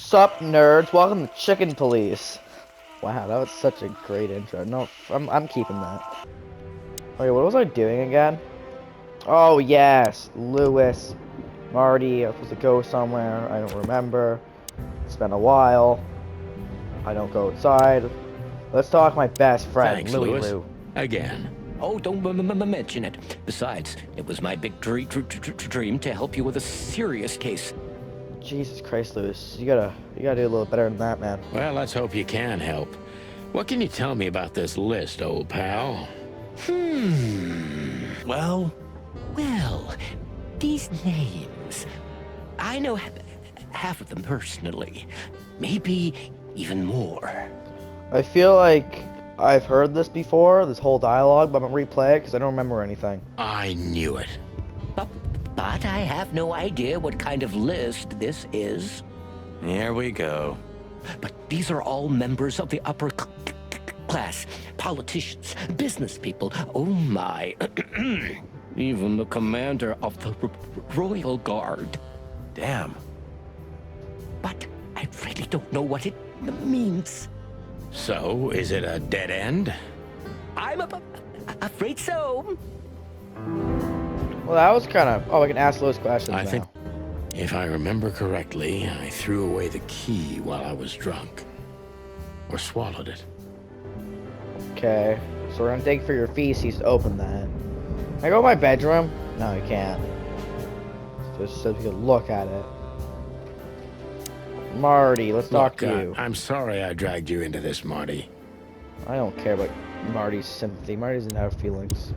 Sup, nerds? Welcome to Chicken Police. Wow, that was such a great intro. No, I'm keeping that. Wait, what was I doing again? Oh yes, Lewis, Marty. I was supposed to go somewhere. I don't remember. It's been a while. I don't go outside. Let's talk my best friend, Thanks, Louie Lewis. Lou. Again. Oh, don't mention it. Besides, it was my big dream to help you with a serious case. Jesus Christ, Lewis, you gotta do a little better than that, man. Well, let's hope you can help. What can you tell me about this list, old pal? Well, these names. I know half of them personally. Maybe even more. I feel like I've heard this before, this whole dialogue, but I'm gonna replay it because I don't remember anything. I knew it. But I have no idea what kind of list this is. Here we go. But these are all members of the upper class, politicians, business people. Oh my. Even the commander of the Royal Guard. Damn. But I really don't know what it means. So, is it a dead end? I'm afraid so. Well, that was kind of... Oh, I can ask Lewis questions I now. think, if I remember correctly, I threw away the key while I was drunk. Or swallowed it. Okay, so we're gonna dig for your feces to open that. Can I go to my bedroom? No, you can't. Just so you can look at it. Marty, let's talk Look, to you. I'm sorry I dragged you into this, Marty. I don't care about Marty's sympathy. Marty doesn't have feelings.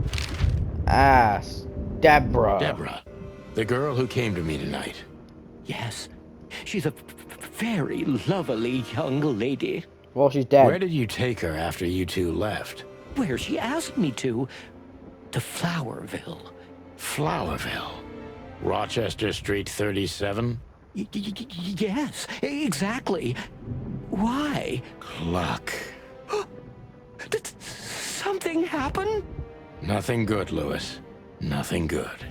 Ass. Deborah. Deborah, the girl who came to me tonight. Yes, she's a very lovely young lady. Well, she's dead. Where did you take her after you two left? Where she asked me to Flowerville. Flowerville. Rochester Street 37? Yes, exactly. Why? Luck. Did something happen? Nothing good, Lewis. Nothing good.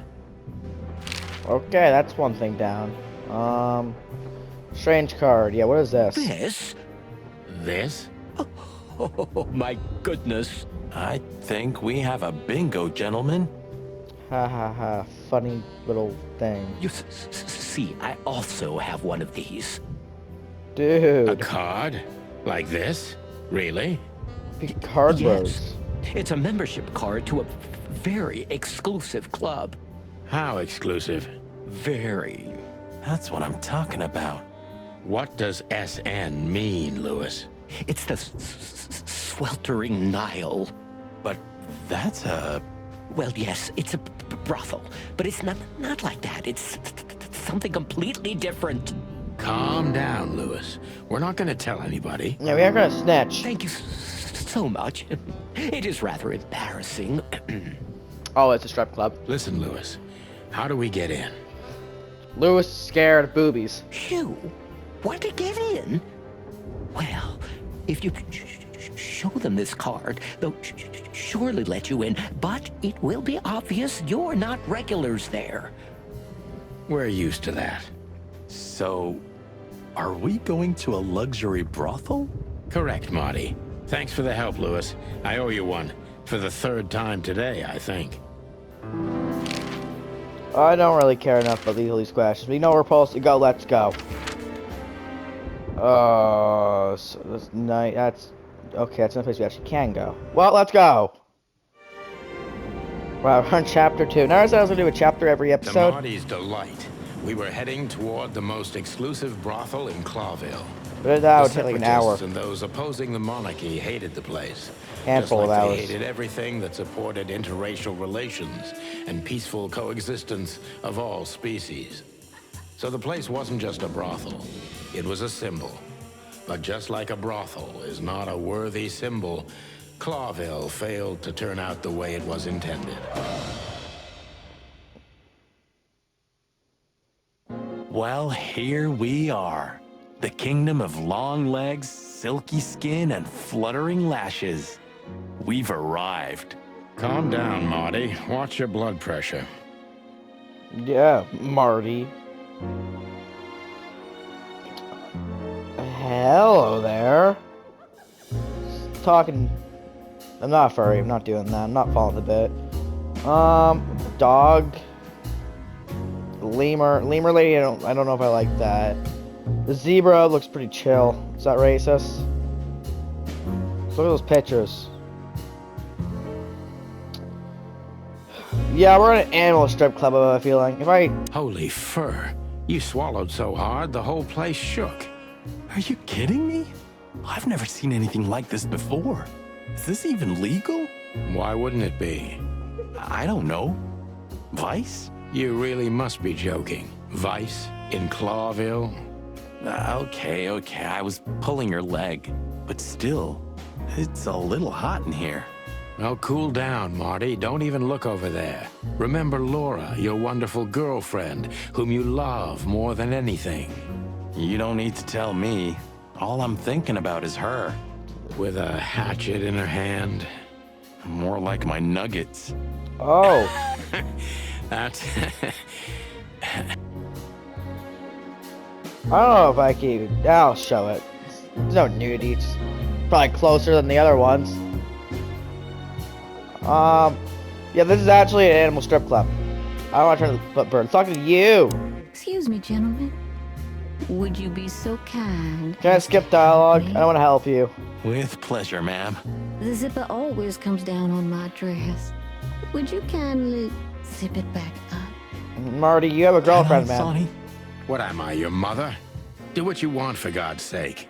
Okay, that's one thing down. Strange card. Yeah, what is this? This? This? Oh, my goodness. I think we have a bingo, gentlemen. Ha ha ha. Funny little thing. You see, I also have one of these. A Dude. card? Like this? Really? Big card Yes. bros. It's a membership card to a very exclusive club. How exclusive? Very. That's what I'm talking about. What does SN mean, Lewis? It's the sweltering Nile. But that's a... Well, yes, it's a brothel, but it's not like that. It's something completely different. Calm down, Lewis. We're not gonna tell anybody. Yeah, we are gonna snitch. Thank you so much. It is rather embarrassing. Oh, it's a strip club. Listen, Lewis. How do we get in? Lewis is scared of boobies. You want to get in? Well, if you show them this card, they'll surely let you in, but it will be obvious you're not regulars there. We're used to that. So, are we going to a luxury brothel? Correct, Marty. Thanks for the help, Lewis. I owe you one. For the third time today, I think. I don't really care enough about these questions. We know we're supposed to go. Let's go. So this night. That's okay. That's not a place we actually can go. Well, let's go. Wow, we're on chapter 2. Now I said I was gonna do a chapter every To episode. Marty's delight, we were heading toward the most exclusive brothel in Clawville. But that would The take like an hour. separatists and those opposing the monarchy hated the place. Handful just of like hours. They hated everything that supported interracial relations and peaceful coexistence of all species. So the place wasn't just a brothel, it was a symbol. But just like a brothel is not a worthy symbol, Clawville failed to turn out the way it was intended. Well, here we are. The kingdom of long legs, silky skin, and fluttering lashes. We've arrived. Calm down, Marty. Watch your blood pressure. Yeah, Marty. there. Talking. I'm not a furry. I'm not doing that. I'm not following the bit. Dog. Lemur lady. I don't know if I like that. The zebra looks pretty chill. Is that racist? Look at those pictures. Yeah, we're in an animal strip club, I have a feeling. If I... Holy fur. You swallowed so hard, the whole place shook. Are you kidding me? I've never seen anything like this before. Is this even legal? Why wouldn't it be? I don't know. Vice? You really must be joking. Vice? In Clawville? Okay, I was pulling her leg. But still, it's a little hot in here. Well, cool down, Marty. Don't even look over there. Remember Laura, your wonderful girlfriend, whom you love more than anything. You don't need to tell me. All I'm thinking about is her. With a hatchet in her hand. More like my nuggets. Oh. That's... I don't know if I can... I'll show it. There's no nudity. It's probably closer than the other ones. Yeah, this is actually an animal strip club. I don't want to turn the foot burn. I'm talking to you. Excuse me, gentlemen. Would you be so kind? Can I skip dialogue? I don't want to help you. With pleasure, ma'am. The zipper always comes down on my dress. Would you kindly zip it back up? Marty, you have a girlfriend, man. Sonny? What am I, your mother? Do what you want, for God's sake.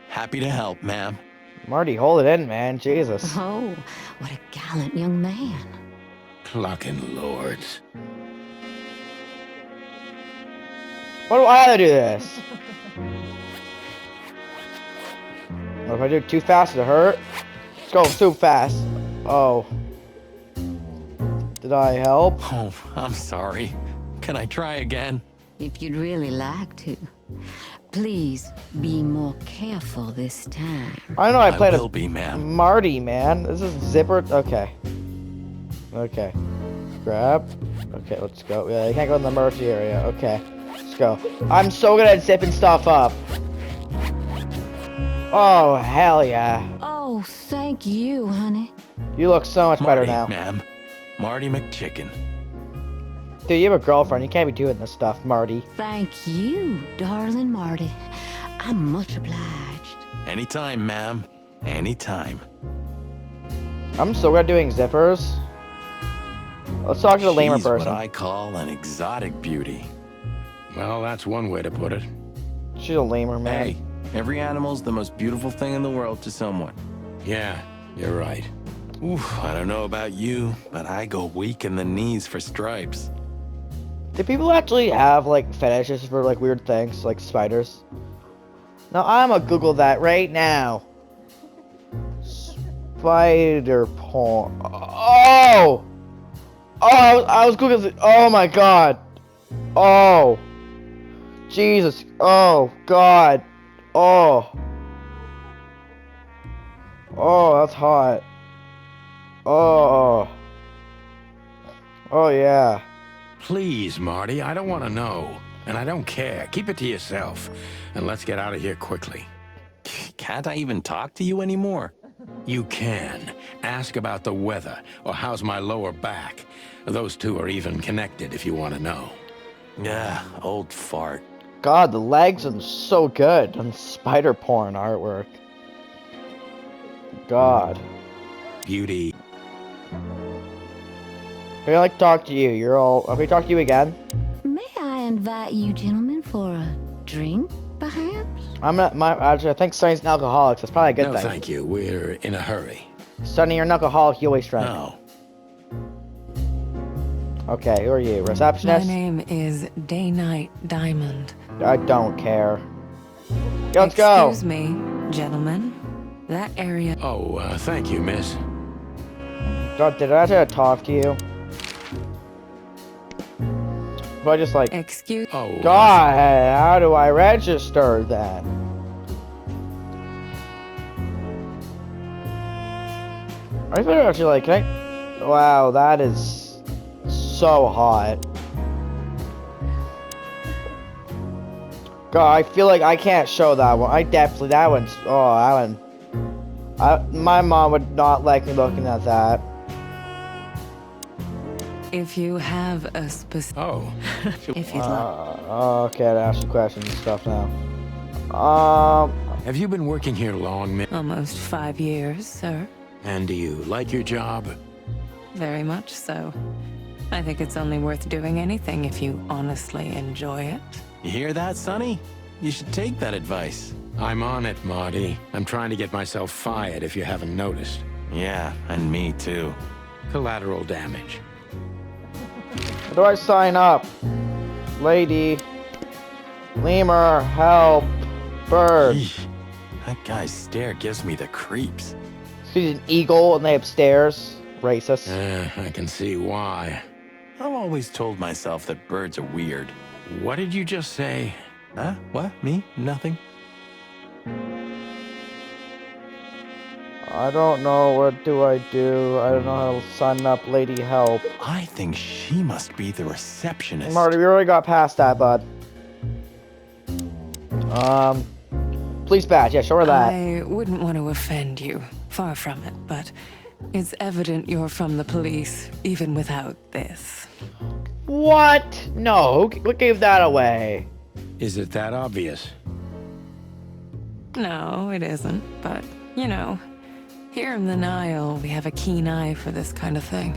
Happy to help, ma'am. Marty, hold it in, man. Jesus. Oh, what a gallant young man. Clucking lords. Why do I have to do this? What if I do it too fast, it hurt? Let's go too fast. Oh. Did I help? Oh, I'm sorry. Can I try again? If you'd really like to. Please be more careful this time. I know I played will be, ma'am. Marty, man. This is zipper. Okay. Okay. Grab. Okay, let's go. Yeah, you can't go in the mercy area. Okay. Let's go. I'm so good at zipping stuff up. Oh, hell yeah. Oh, thank you, honey. You look so much better Marty, now. ma'am. Marty McChicken. Dude, you have a girlfriend. You can't be doing this stuff, Marty. Thank you, darling Marty. I'm much obliged. Anytime, ma'am. Anytime. I'm so good at doing zippers. Let's talk to the lamer She's person. what I call an exotic beauty. Well, that's one way to put it. She's a lamer, man. Hey, every animal's the most beautiful thing in the world to someone. Yeah, you're right. Oof, I don't know about you, but I go weak in the knees for stripes. Do people actually have, like, fetishes for, like, weird things, like spiders? Now, I'm gonna Google that right now. Spider porn. Oh! Oh, I was Googling. Oh my god. Oh. Jesus. Oh, God. Oh. Oh, that's hot. Oh. Oh, yeah. Please, Marty, I don't want to know. And I don't care. Keep it to yourself. And let's get out of here quickly. Can't I even talk to you anymore? You can. Ask about the weather, or how's my lower back. Those two are even connected if you want to know. Yeah, old fart. God, the legs are so good on spider porn artwork. God. Beauty. I'd like to talk to you. You're all... Have we talked to you again? May I invite you gentlemen for a drink, perhaps? I'm not... Actually, I think Sonny's an alcoholic, so it's probably a good No, thing. thank you. We're in a hurry. Sonny, you're an alcoholic. You always drink. No. Okay, who are you? My Receptionist? name is Day Night Diamond. I don't care. Yeah, let's go. Excuse me, gentlemen. That area. Oh, thank you, miss. God, did I actually talk to you? Do I just like... Excuse. Oh, God, how do I register that? I think actually like, can I... Wow, that is so hot. God, I feel like I can't show that one. I definitely, that one's, oh, that one. My mom would not like me looking at that. If you have a specific... Oh, If you'd like... Okay, I ask you questions and stuff now. have you been working here long, miss? Almost 5 years, sir. And do you like your job? Very much so. I think it's only worth doing anything if you honestly enjoy it. You hear that, Sonny? You should take that advice. I'm on it, Marty. I'm trying to get myself fired if you haven't noticed. Yeah, and me too. Collateral damage. how do I sign up? Lady. Lemur, help. Bird. Eesh, that guy's stare gives me the creeps. She's an eagle and they have stairs. Racist. I can see why. I've always told myself that birds are weird. What did you just say? Huh? What? Me? Nothing? I don't know. What do? I don't know how to sign up. Lady, help. I think she must be the receptionist. Marty, we already got past that, bud. Police badge. Yeah, show her that. I wouldn't want to offend you. Far from it, but it's evident you're from the police, even without this. What? No, what gave that away? Is it that obvious? No, it isn't, but, you know, here in the Nile, we have a keen eye for this kind of thing.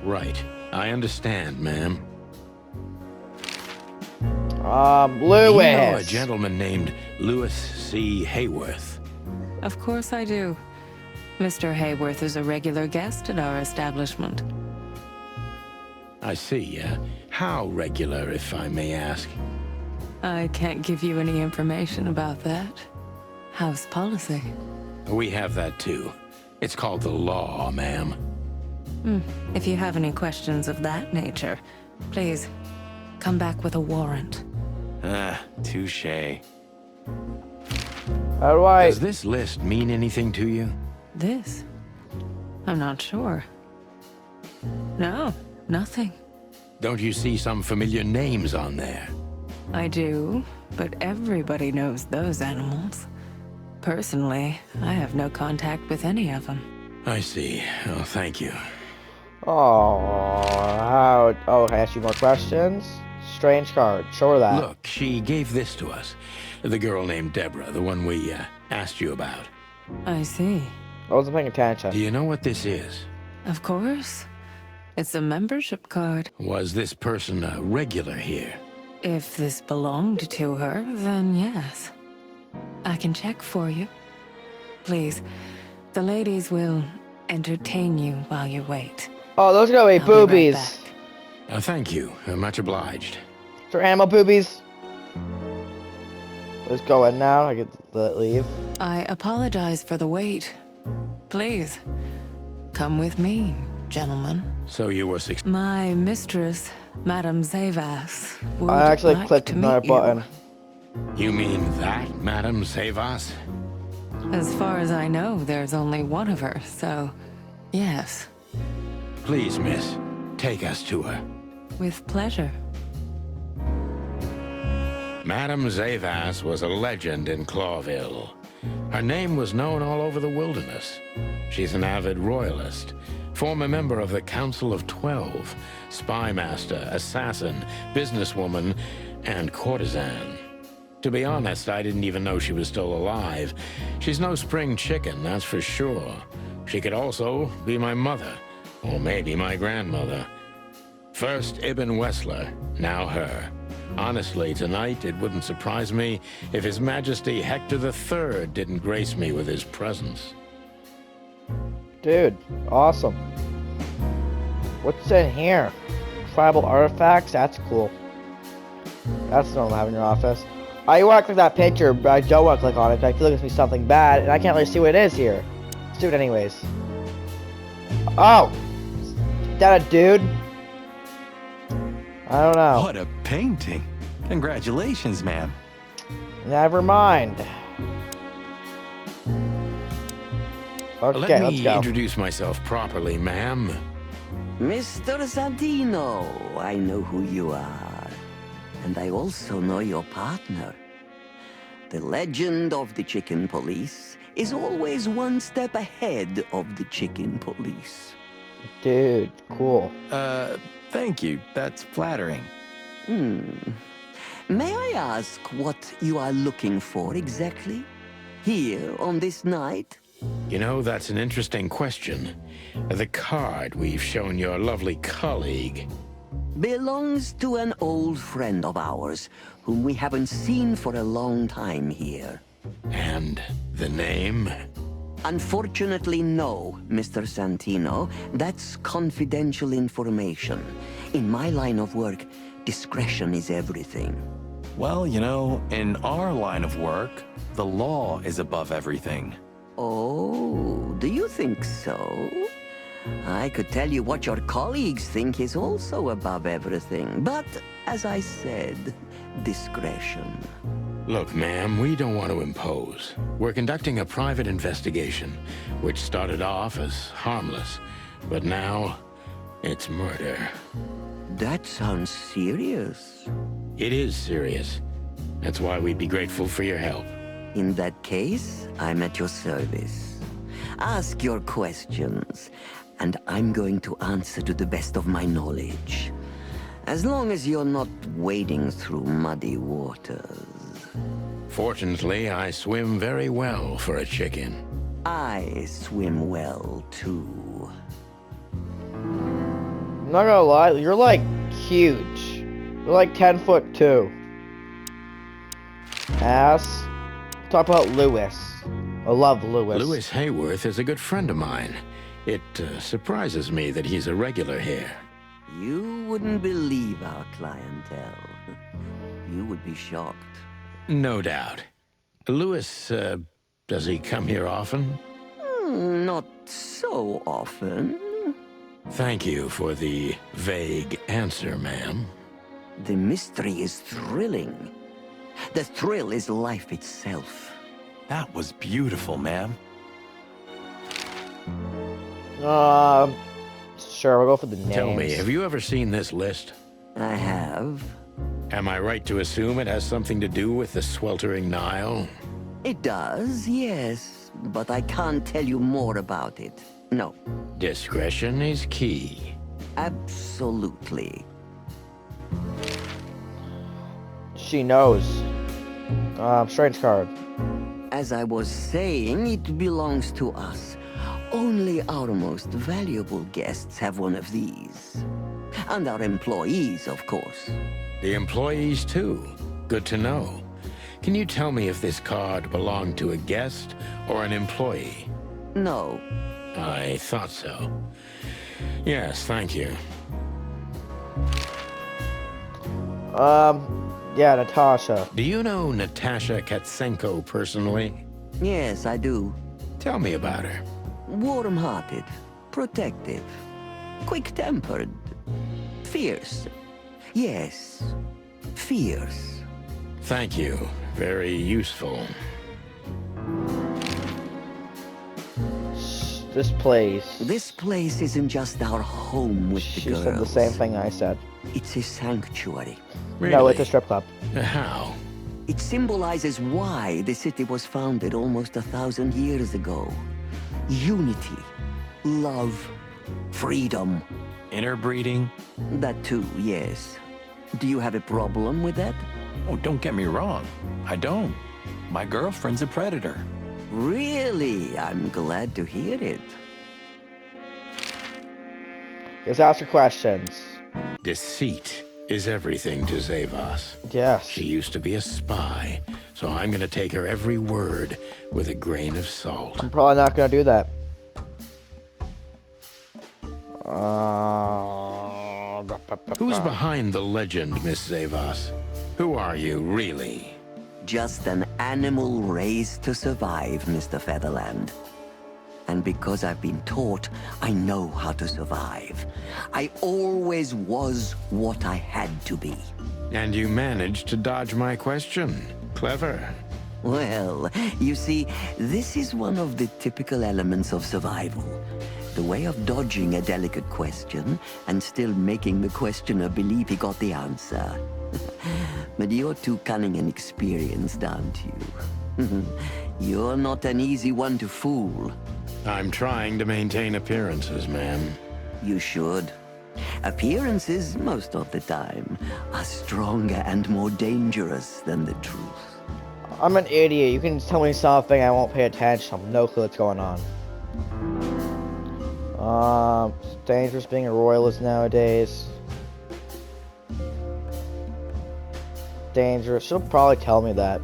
Right. I understand, ma'am. Lewis. You know a gentleman named Louis C. Hayworth? Of course I do. Mr. Hayworth is a regular guest at our establishment. I see. How regular, if I may ask? I can't give you any information about that. House policy. We have that too. It's called the law, ma'am. If you have any questions of that nature, please come back with a warrant. Touche. How do I? Does this list mean anything to you? This? I'm not sure. No, nothing. Don't you see some familiar names on there? I do, but everybody knows those animals. Personally, I have no contact with any of them. I see. Oh, thank you. Oh, how? Oh, can I ask you more questions? Strange card. Show her that. Look, she gave this to us. The girl named Deborah, the one we asked you about. I see. I wasn't paying attention. Do you know what this is? Of course. It's a membership card. Was this person a regular here? If this belonged to her, then yes. I can check for you. Please, the ladies will entertain you while you wait. Oh, those are gonna be I'll be right boobies. back. Thank you. Much obliged. For animal boobies. Let's go in now. I get to leave. I apologize for the wait. Please, come with me, gentlemen. So you were My mistress, Madame Zavas, would I actually like clicked to another meet you. button. You mean that, Madame Savas? As far as I know, there's only one of her, so yes, Please, miss, take us to her. with pleasure. Madame Zavas was a legend in Clawville. Her name was known all over the wilderness. She's an avid royalist, former member of the Council of 12, spy master, assassin, businesswoman, and courtesan. To be honest, I didn't even know she was still alive. She's no spring chicken, that's for sure. She could also be my mother, or maybe my grandmother. First Ibn Wessler, now her. Honestly, tonight, it wouldn't surprise me if His Majesty Hector III didn't grace me with his presence. Dude, awesome. What's in here? Tribal artifacts? That's cool. That's normal to have in your office. I want to click that picture, but I don't want to click on it. I feel like it's going to be something bad, and I can't really see what it is here. Let's do it anyways. Oh! Is that a dude? I don't know. What a painting. Congratulations, ma'am. Never mind. Okay, Let let's me go. introduce myself properly, ma'am. Mr. Santino, I know who you are. And I also know your partner. The legend of the chicken police is always one step ahead of the chicken police. Dude, cool. Thank you. That's flattering. May I ask what you are looking for exactly? Here on this night? You know, that's an interesting question. The card we've shown your lovely colleague. Belongs to an old friend of ours, whom we haven't seen for a long time here. And the name? Unfortunately, no, Mr. Santino. That's confidential information. In my line of work, discretion is everything. Well, you know, in our line of work, the law is above everything. Oh, do you think so? I could tell you what your colleagues think is also above everything, but as I said, discretion. Look, ma'am, we don't want to impose. We're conducting a private investigation, which started off as harmless, but now it's murder. That sounds serious. It is serious. That's why we'd be grateful for your help. In that case, I'm at your service. Ask your questions, and I'm going to answer to the best of my knowledge. As long as you're not wading through muddy waters. Fortunately, I swim very well for a chicken. I swim well, too. I'm not gonna lie, you're like huge. You're like 10'2". Ass. Talk about Lewis. I love Lewis. Lewis Hayworth is a good friend of mine. It surprises me that he's a regular here. You wouldn't believe our clientele. You would be shocked. No doubt. Lewis, does he come here often? Not so often. Thank you for the vague answer, ma'am. The mystery is thrilling. The thrill is life itself. That was beautiful, ma'am. Sure, we'll go for the names. Tell me, have you ever seen this list? I have. Am I right to assume it has something to do with the sweltering Nile? It does, yes. But I can't tell you more about it. No. Discretion is key. Absolutely. She knows. Strange card. As I was saying, it belongs to us. Only our most valuable guests have one of these. And our employees, of course. The employees, too. Good to know. Can you tell me if this card belonged to a guest or an employee? No. I thought so. Yes, thank you. Yeah, Natasha. Do you know Natasha Katsenko personally? Yes, I do. Tell me about her. Warm-hearted, protective, quick-tempered, fierce. Yes, fierce. Thank you. Very useful. This place. This place isn't just our home with the She girls. said the same thing I said. It's a sanctuary. Really? No, it's a strip club. How? It symbolizes why the city was founded almost 1,000 years ago. Unity, love, freedom. Interbreeding? That too, yes. Do you have a problem with that? Oh, don't get me wrong. I don't. My girlfriend's a predator. Really? I'm glad to hear it. Just ask her questions. Deceit is everything to Zavas. Yes. She used to be a spy, so I'm gonna take her every word with a grain of salt. I'm probably not gonna do that. Who's behind the legend, Miss Zavas? Who are you, really? Just an animal raised to survive, Mr. Featherland. And because I've been taught, I know how to survive. I always was what I had to be. And you managed to dodge my question. Clever. Well, you see, this is one of the typical elements of survival. a way of dodging a delicate question and still making the questioner believe he got the answer. But you're too cunning and experienced, aren't you? You're not an easy one to fool. I'm trying to maintain appearances, ma'am. You should. Appearances, most of the time, are stronger and more dangerous than the truth. I'm an idiot. You can tell me something, I won't pay attention. I have no clue what's going on. It's dangerous being a royalist nowadays. Dangerous. She'll probably tell me that.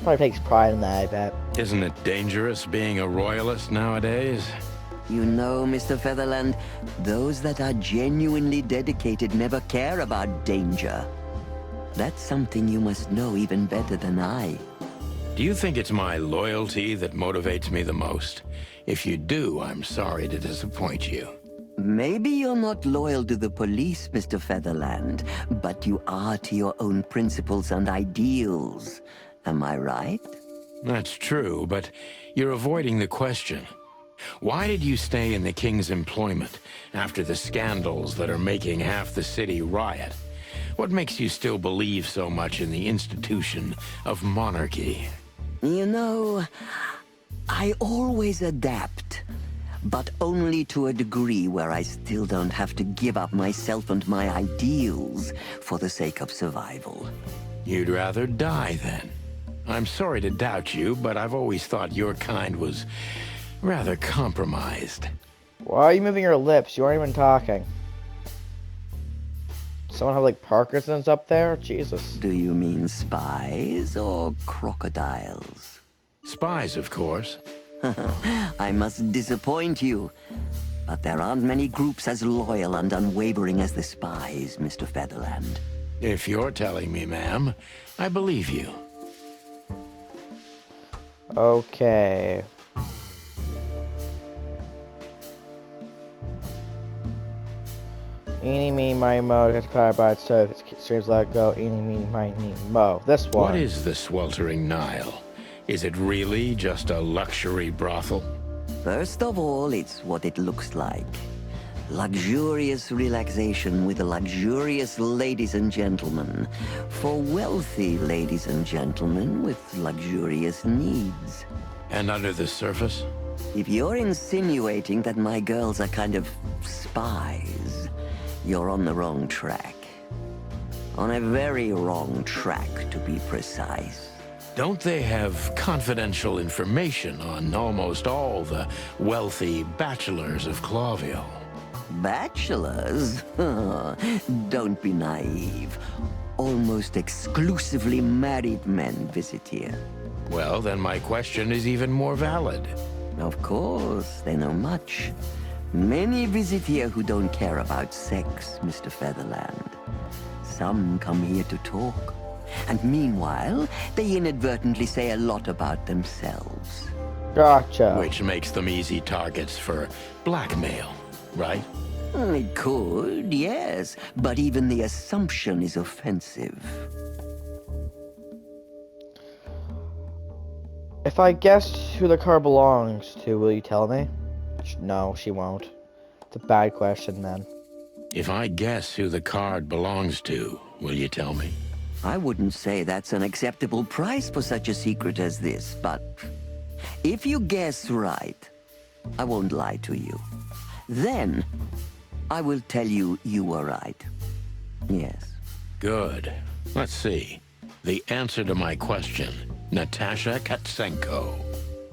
Probably takes pride in that, I bet. Isn't it dangerous being a royalist nowadays? You know, Mr. Featherland, those that are genuinely dedicated never care about danger. That's something you must know even better than I. Do you think it's my loyalty that motivates me the most? If you do, I'm sorry to disappoint you. Maybe you're not loyal to the police, Mr. Featherland, but you are to your own principles and ideals. Am I right? That's true, but you're avoiding the question. Why did you stay in the king's employment after the scandals that are making half the city riot? What makes you still believe so much in the institution of monarchy? You know, I always adapt, but only to a degree where I still don't have to give up myself and my ideals for the sake of survival. You'd rather die, then? I'm sorry to doubt you, but I've always thought your kind was rather compromised. Why are you moving your lips? You aren't even talking. Someone have like Parkinson's up there? Jesus. Do you mean spies or crocodiles? Spies, of course. I must disappoint you, but there aren't many groups as loyal and unwavering as the spies, Mr. Featherland. If you're telling me, ma'am, I believe you. Okay. Eeny, meeny, miny, mo, gets caught by itself. It streams let go. Eeny, meeny, miny, mo. This one. What is the sweltering Nile? Is it really just a luxury brothel? First of all, it's what it looks like. Luxurious relaxation with luxurious ladies and gentlemen. For wealthy ladies and gentlemen with luxurious needs. And under the surface? If you're insinuating that my girls are kind of spies, you're on the wrong track. On a very wrong track, to be precise. Don't they have confidential information on almost all the wealthy bachelors of Clawville? Bachelors? Don't be naive. Almost exclusively married men visit here. Well, then my question is even more valid. Of course, they know much. Many visit here who don't care about sex, Mr. Featherland. Some come here to talk. And meanwhile, they inadvertently say a lot about themselves. Gotcha. Which makes them easy targets for blackmail, right? It could, yes, but even the assumption is offensive. If I guessed who the car belongs to, will you tell me? No, she won't. It's a bad question, then. If I guess who the card belongs to, will you tell me? I wouldn't say that's an acceptable price for such a secret as this, but if you guess right, I won't lie to you. Then, I will tell you you were right. Yes. Good. Let's see. The answer to my question, Natasha Katsenko.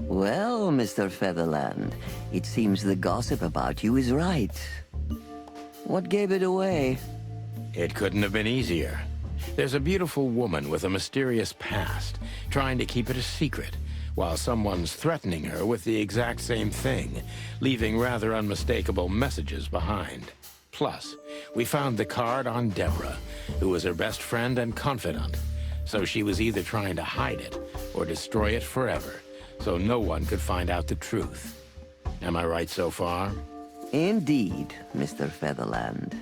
Well, Mr. Featherland, it seems the gossip about you is right. What gave it away? It couldn't have been easier. There's a beautiful woman with a mysterious past, trying to keep it a secret, while someone's threatening her with the exact same thing, leaving rather unmistakable messages behind. Plus, we found the card on Deborah, who was her best friend and confidant, so she was either trying to hide it or destroy it forever, so no one could find out the truth. Am I right so far? Indeed, Mr. Featherland.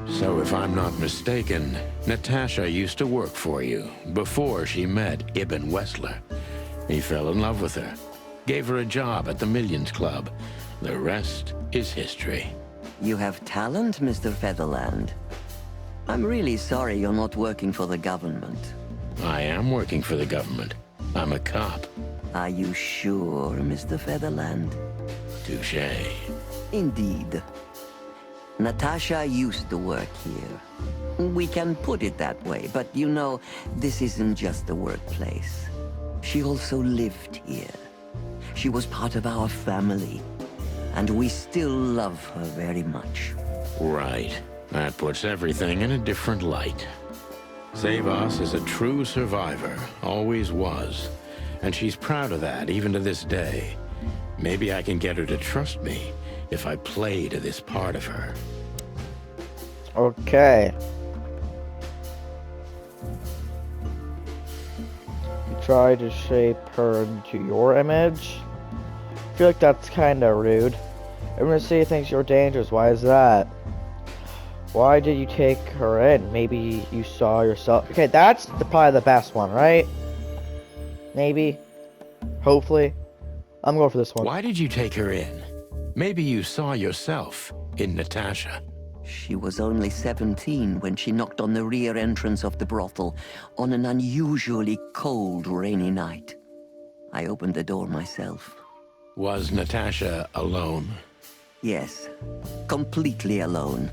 So if I'm not mistaken, Natasha used to work for you before she met Ibn Wessler. He fell in love with her, gave her a job at the Millions Club, The rest is history. You have talent, Mr. Featherland. I'm really sorry you're not working for the government. I am working for the government. I'm a cop. Are you sure, Mr. Featherland? Touché. Indeed. Natasha used to work here. We can put it that way, but you know, this isn't just a workplace. She also lived here. She was part of our family, and we still love her very much. Right. That puts everything in a different light. Zavos is a true survivor, always was. And she's proud of that, even to this day. Maybe I can get her to trust me if I play to this part of her. Okay. You try to shape her into your image? I feel like that's kinda rude. Everyone say thinks you're dangerous. Why is that? Why did you take her in? Maybe you saw yourself. Okay, that's probably the best one, right? Maybe. Hopefully. I'm going for this one. Why did you take her in? Maybe you saw yourself in Natasha. She was only 17 when she knocked on the rear entrance of the brothel on an unusually cold, rainy night. I opened the door myself. Was Natasha alone? Yes, completely alone.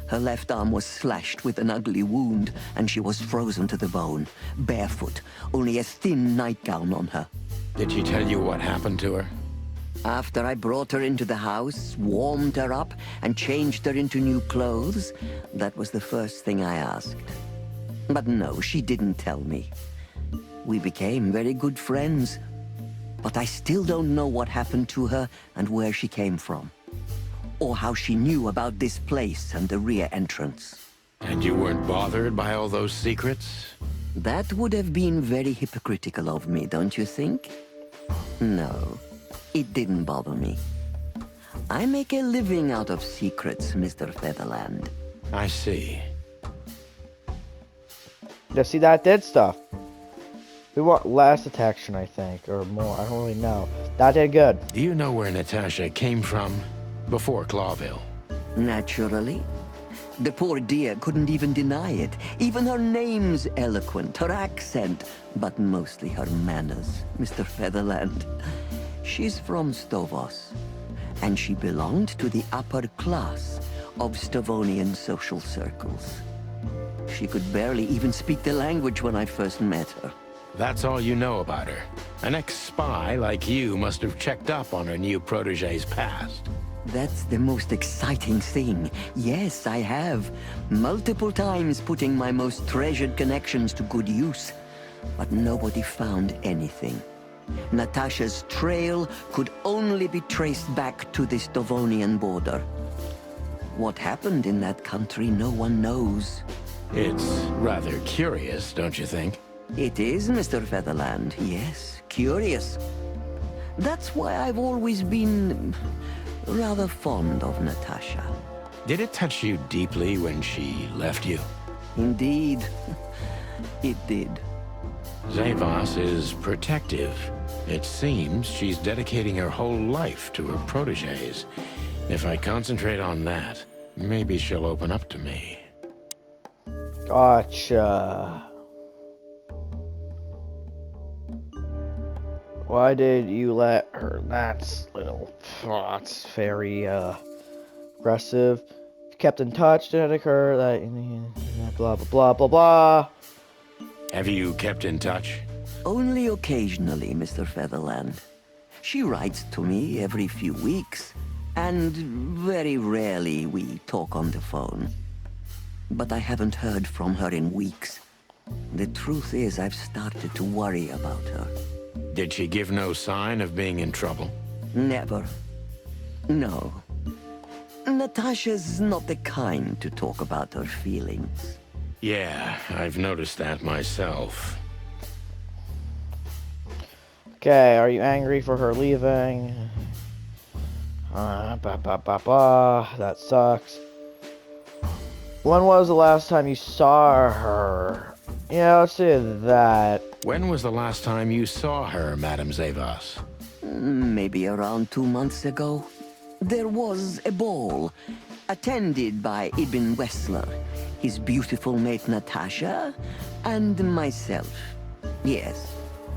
Her left arm was slashed with an ugly wound, and she was frozen to the bone, barefoot, only a thin nightgown on her. Did she tell you what happened to her? After I brought her into the house, warmed her up, and changed her into new clothes, that was the first thing I asked. But no, she didn't tell me. We became very good friends, but I still don't know what happened to her and where she came from, or how she knew about this place and the rear entrance. And you weren't bothered by all those secrets? That would have been very hypocritical of me, don't you think? No, it didn't bother me. I make a living out of secrets, Mr. Featherland. I see. Yeah, see, that did stuff. We want less detection, I think, or more. I don't really know. That did good. Do you know where Natasha came from before Clawville? Naturally. The poor dear couldn't even deny it. Even her name's eloquent, her accent, but mostly her manners, Mr. Featherland. She's from Stovos, and she belonged to the upper class of Stovonian social circles. She could barely even speak the language when I first met her. That's all you know about her. An ex-spy like you must have checked up on her new protege's past. That's the most exciting thing. Yes, I have. Multiple times putting my most treasured connections to good use. But nobody found anything. Natasha's trail could only be traced back to the Stovonian border. What happened in that country, no one knows. It's rather curious, don't you think? It is, Mr. Featherland. Yes, curious. That's why I've always been rather fond of Natasha. Did it touch you deeply when she left you? Indeed, it did. Zavos is protective. It seems she's dedicating her whole life to her proteges. If I concentrate on that, maybe she'll open up to me. Gotcha. Why did you let her? That's very aggressive. Kept in touch, did it occur that blah blah blah blah blah. Have you kept in touch? Only occasionally, Mr. Featherland. She writes to me every few weeks, and very rarely we talk on the phone. But I haven't heard from her in weeks. The truth is, I've started to worry about her. Did she give no sign of being in trouble? Never. No. Natasha's not the kind to talk about her feelings. Yeah, I've noticed that myself. Okay, are you angry for her leaving? That sucks. When was the last time you saw her? Yeah, let's do that. When was the last time you saw her, Madame Zavas? Maybe around 2 months ago. There was a ball, attended by Ibn Wessler, his beautiful mate Natasha, and myself. Yes.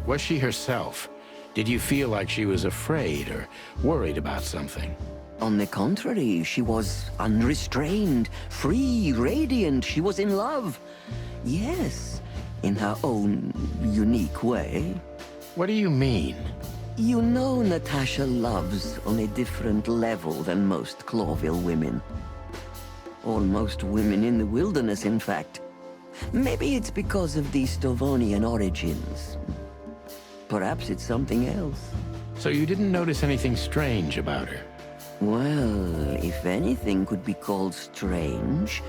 Was she herself? Did you feel like she was afraid or worried about something? On the contrary, she was unrestrained, free, radiant. She was in love. Yes, in her own unique way. What do you mean? You know Natasha loves on a different level than most Clawville women. Or most women in the wilderness, in fact. Maybe it's because of the Stovonian origins. Perhaps it's something else. So you didn't notice anything strange about her? Well, if anything could be called strange,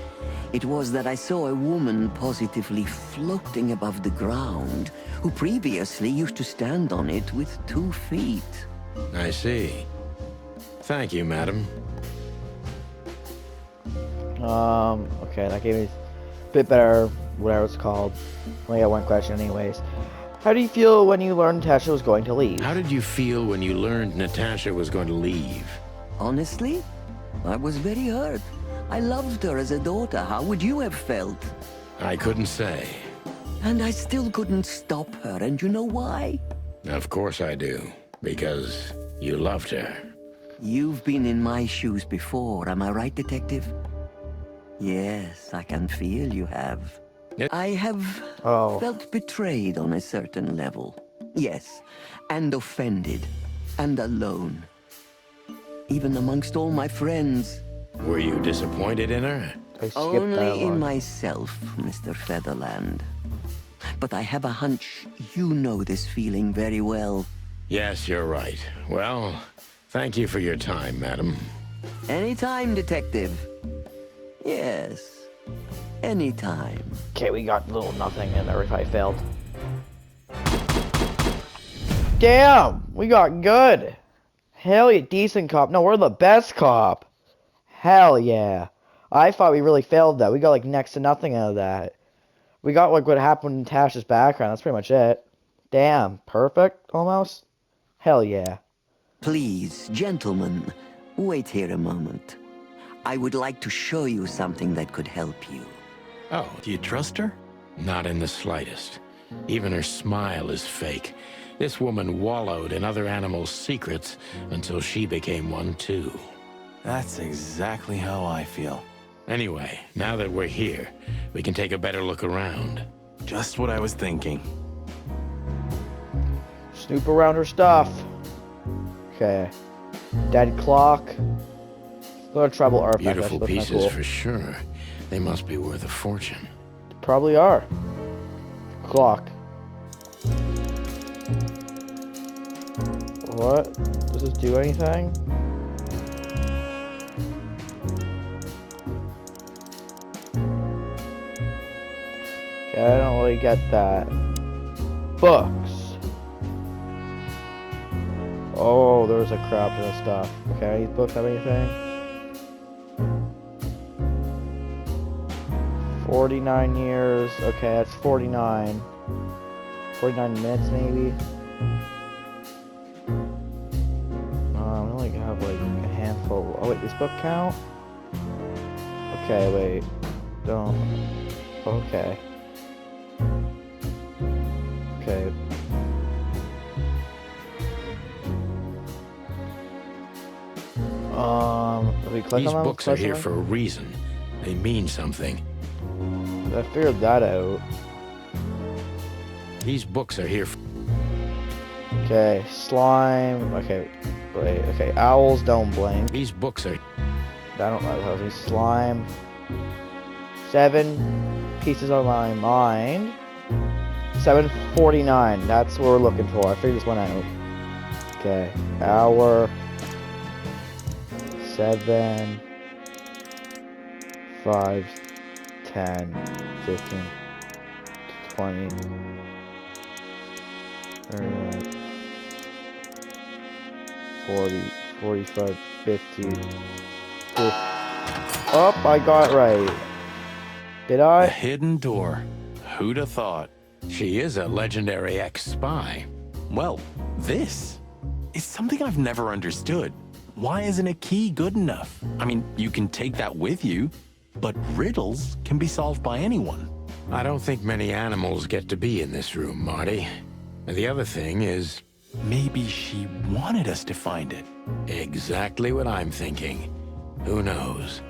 it was that I saw a woman positively floating above the ground, who previously used to stand on it with 2 feet. I see. Thank you, madam. Okay, that gave me a bit better, whatever it's called. Only got one question anyways. How do you feel when you learned Natasha was going to leave? How did you feel when you learned Natasha was going to leave? Honestly, I was very hurt. I loved her as a daughter. How would you have felt? I couldn't say. And I still couldn't stop her, and you know why? Of course I do. Because you loved her. You've been in my shoes before, am I right, Detective? Yes, I can feel you have. I have felt betrayed on a certain level. Yes, and offended, and alone. Even amongst all my friends. Were you disappointed in her? Only in myself, Mr. Featherland. But I have a hunch you know this feeling very well. Yes, you're right. Well, thank you for your time, madam. Anytime, Detective. Yes, anytime. Okay, we got little nothing in there if I failed. Damn, we got good. Hell yeah, decent cop. No, we're the best cop. Hell yeah. I thought we really failed that. We got like next to nothing out of that. We got like what happened in Tasha's background. That's pretty much it. Damn, perfect almost. Hell yeah. Please, gentlemen, wait here a moment. I would like to show you something that could help you. Oh, Do you trust her? not in the slightest. Even her smile is fake. This woman wallowed in other animals' secrets until she became one too. That's exactly how I feel. Anyway, now that we're here, we can take a better look around. Just what I was thinking. Snoop around her stuff. Okay. Dead clock. Little trouble artifact. Beautiful That's pieces kinda cool. for sure. They must be worth a fortune. Probably are. Clock. What? Does this do anything? Okay, I don't really get that. Books. Oh, there's a crap ton of stuff. Okay, these books have anything? 49 years. Okay, that's 49. 49 minutes, maybe. I only have like a handful. Oh wait, does book count? Okay, wait. Don't. Okay. Okay. If we click These on them, books are click here on for a reason. They mean something. them? I figured that out. These books are here Okay, slime. Okay, wait. Okay, owls don't blink. These books are... I don't know how to slime. 7 pieces of my mind. 749. That's what we're looking for. I figured this one out. Okay, hour. 7, 5, 10, 15, 20, 39, 40, 45, 50, 50. Oh, I got it right. Did A I? hidden door. Who'da thought? She is a legendary ex-spy. Well, this is something I've never understood. Why isn't a key good enough? I mean, you can take that with you, but riddles can be solved by anyone. I don't think many animals get to be in this room, Marty. And the other thing is... Maybe she wanted us to find it. exactly what I'm thinking. Who knows?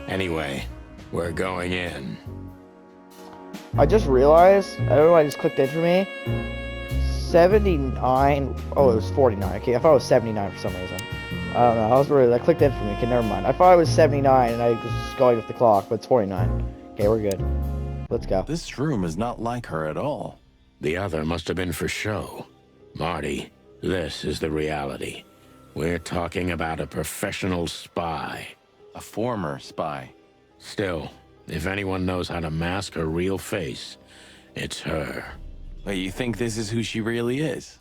Anyway, we're going in. I just realized, I don't know why it just clicked in for me. 79, oh, it was 49. Okay, I thought it was 79 for some reason. I don't know, that clicked in for me. Okay, never mind. I thought it was 79 and I was just going with the clock, but it's 49. Okay, we're good. Let's go. This room is not like her at all. The other must have been for show. Marty, this is the reality. We're talking about a professional spy. A former spy. Still, if anyone knows how to mask her real face, it's her. But you think this is who she really is?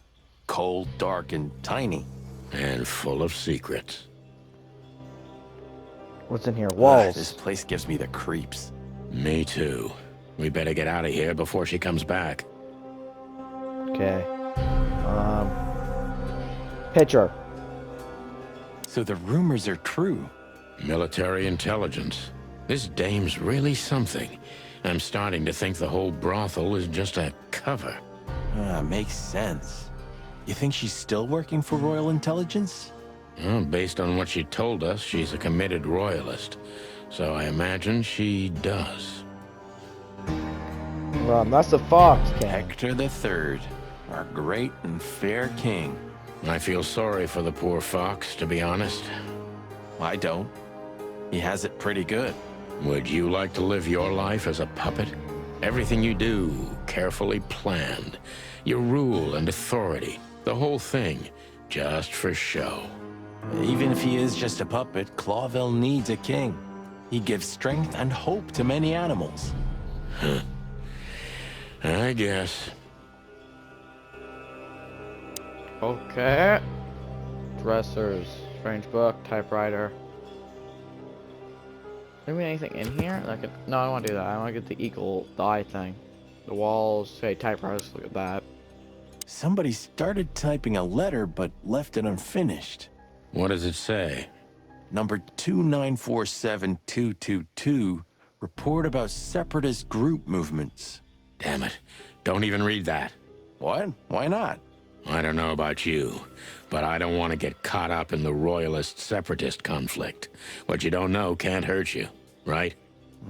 Cold, dark, and tiny. And full of secrets. What's in here? Ugh, Walls. this place gives me the creeps. Me too. We better get out of here before she comes back. Okay. Picture. So the rumors are true. Military intelligence. This dame's really something. I'm starting to think the whole brothel is just a cover. Makes sense. You think she's still working for Royal Intelligence? Well, based on what she told us, she's a committed royalist. So I imagine she does. That's the Fox King. Hector III, our great and fair king. I feel sorry for the poor fox, to be honest. I don't. He has it pretty good. Would you like to live your life as a puppet? Everything you do, carefully planned. Your rule and authority, the whole thing, just for show. Even if he is just a puppet, Clawville needs a king. He gives strength and hope to many animals. I guess. Okay. Dressers. Strange book. Typewriter. Maybe anything in here? No, I don't want to do that. I want to get the eye thing. The walls. Hey, typewriters. Look at that. Somebody started typing a letter but left it unfinished. What does it say? Number 2947222, report about separatist group movements. Damn it. Don't even read that. What? Why not? I don't know about you, but I don't want to get caught up in the royalist-separatist conflict. What you don't know can't hurt you, right?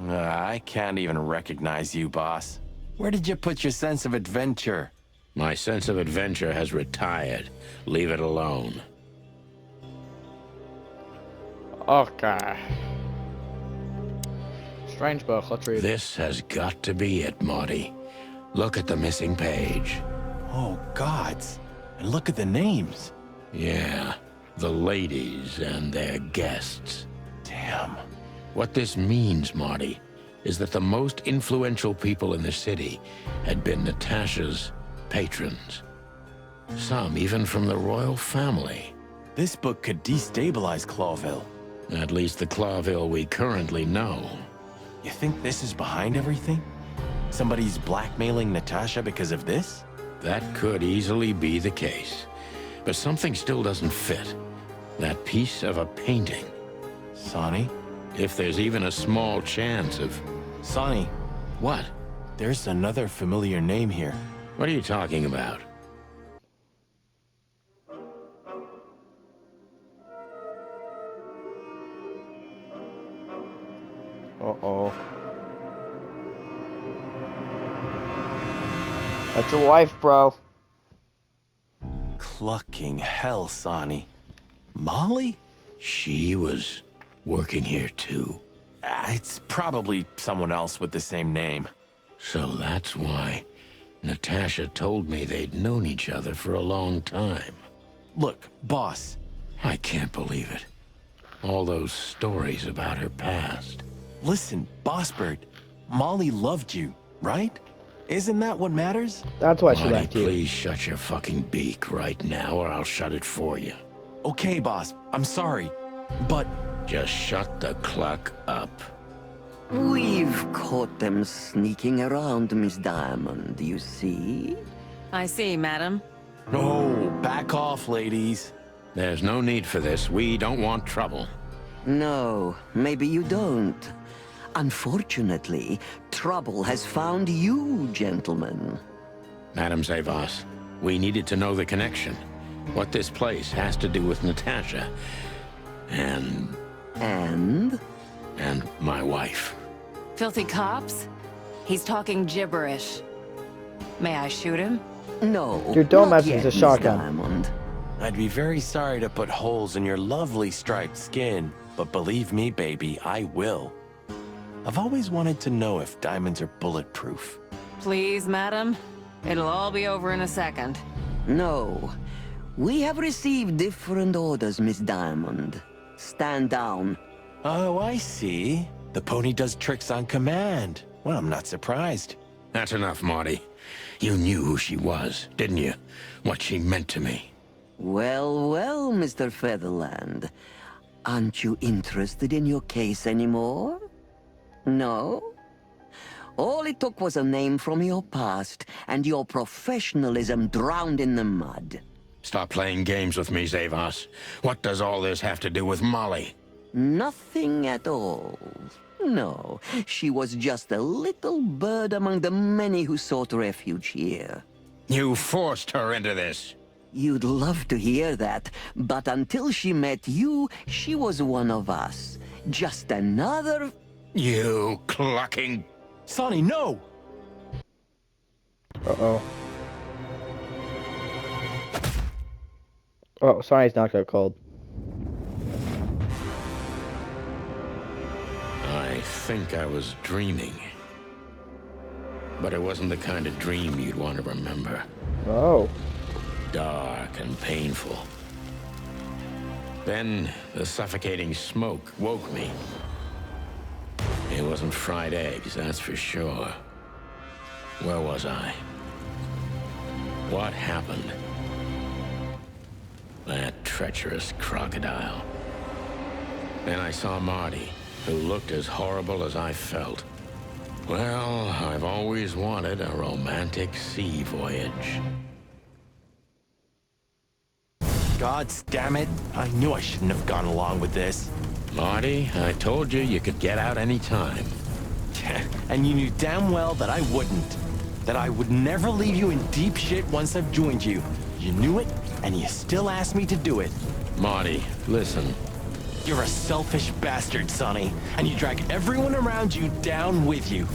I can't even recognize you, boss. Where did you put your sense of adventure? My sense of adventure has retired. Leave it alone. Okay. Strange book. Let's read it. This has got to be it, Marty. Look at the missing page. Oh, gods. And look at the names. Yeah, the ladies and their guests. Damn. What this means, Marty, is that the most influential people in the city had been Natasha's patrons. Some even from the royal family. This book could destabilize Clawville. At least the Clawville we currently know. You think this is behind everything? Somebody's blackmailing Natasha because of this? That could easily be the case. But something still doesn't fit. That piece of a painting. Sonny? If there's even a small chance of... Sonny, What? there's another familiar name here. What are you talking about? Uh-oh. That's your wife, bro. Clucking hell, Sonny. Molly? She was working here too. It's probably someone else with the same name. So that's why Natasha told me they'd known each other for a long time. Look, boss. I can't believe it. All those stories about her past. Listen, Bossbird. Molly loved you, right? Isn't that what matters? That's why she Marty, left you. please shut your fucking beak right now or I'll shut it for you. Okay, boss. I'm sorry. But Just shut the cluck up. We've caught them sneaking around, Miss Diamond, you see? I see, madam. Oh, back off, ladies. There's no need for this. We don't want trouble. No, maybe you don't. Unfortunately, trouble has found you, gentlemen. Madam Zavas, we needed to know the connection. What this place has to do with Natasha. And And? my wife. Filthy cops? He's talking gibberish. May I shoot him? No. Dude, don't not mess with yet, the Miss shotgun. Diamond. I'd be very sorry to put holes in your lovely striped skin, but believe me, baby, I will. I've always wanted to know if diamonds are bulletproof. Please, madam. It'll all be over in a second. No. We have received different orders, Miss Diamond. Stand down. Oh, I see. The pony does tricks on command. Well, I'm not surprised. That's enough, Marty. You knew who she was, didn't you? What she meant to me. Well, well, Mr. Featherland. Aren't you interested in your case anymore? No? All it took was a name from your past, and your professionalism drowned in the mud. Stop playing games with me, Zavas. What does all this have to do with Molly? Nothing at all. No, she was just a little bird among the many who sought refuge here. You forced her into this. You'd love to hear that, but until she met you, she was one of us. Just another... You clucking... Sonny, no! Uh-oh. Oh, sorry, it's not got cold. I think I was dreaming. But it wasn't the kind of dream you'd want to remember. Oh. Dark and painful. Then the suffocating smoke woke me. It wasn't fried eggs, that's for sure. Where was I? What happened? That treacherous crocodile. Then I saw Marty, who looked as horrible as I felt. Well, I've always wanted a romantic sea voyage. God damn it. I knew I shouldn't have gone along with this. Marty, I told you you could get out any time. And you knew damn well that I wouldn't. That I would never leave you in deep shit once I've joined you. You knew it, and you still asked me to do it. Marty, listen. You're a selfish bastard, Sonny, and you drag everyone around you down with you.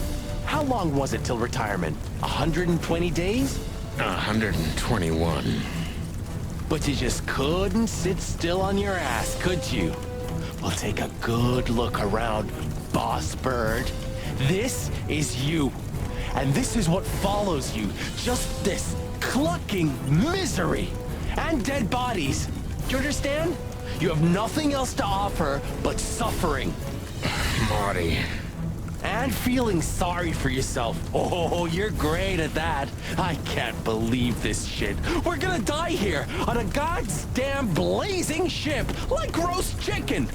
How long was it till retirement? 120 days? 121. But you just couldn't sit still on your ass, could you? Well, take a good look around, boss bird. This is you. And this is what follows you. Just this clucking misery. And dead bodies. Do you understand? You have nothing else to offer but suffering. Marty. And feeling sorry for yourself. Oh, you're great at that. I can't believe this shit. We're gonna die here on a goddamn blazing ship like roast chicken.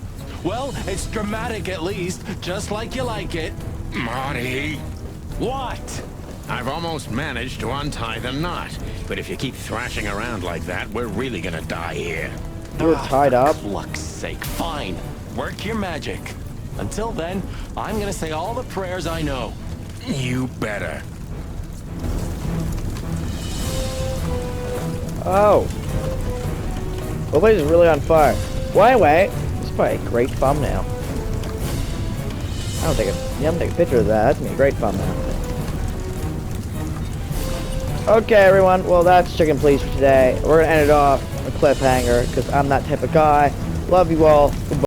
Well, it's dramatic at least, just like you like it. Marty. What? I've almost managed to untie the knot. But if you keep thrashing around like that, we're really gonna die here. You're tied up. For luck's sake, fine. Work your magic. Until then, I'm gonna say all the prayers I know. You better. Oh. The place is really on fire. Why wait? This is probably a great thumbnail. I'm gonna take a picture of that. That's gonna be a great thumbnail. Okay, everyone. Well, that's Chicken Please for today. We're gonna end it off a cliffhanger because I'm that type of guy. Love you all. Goodbye.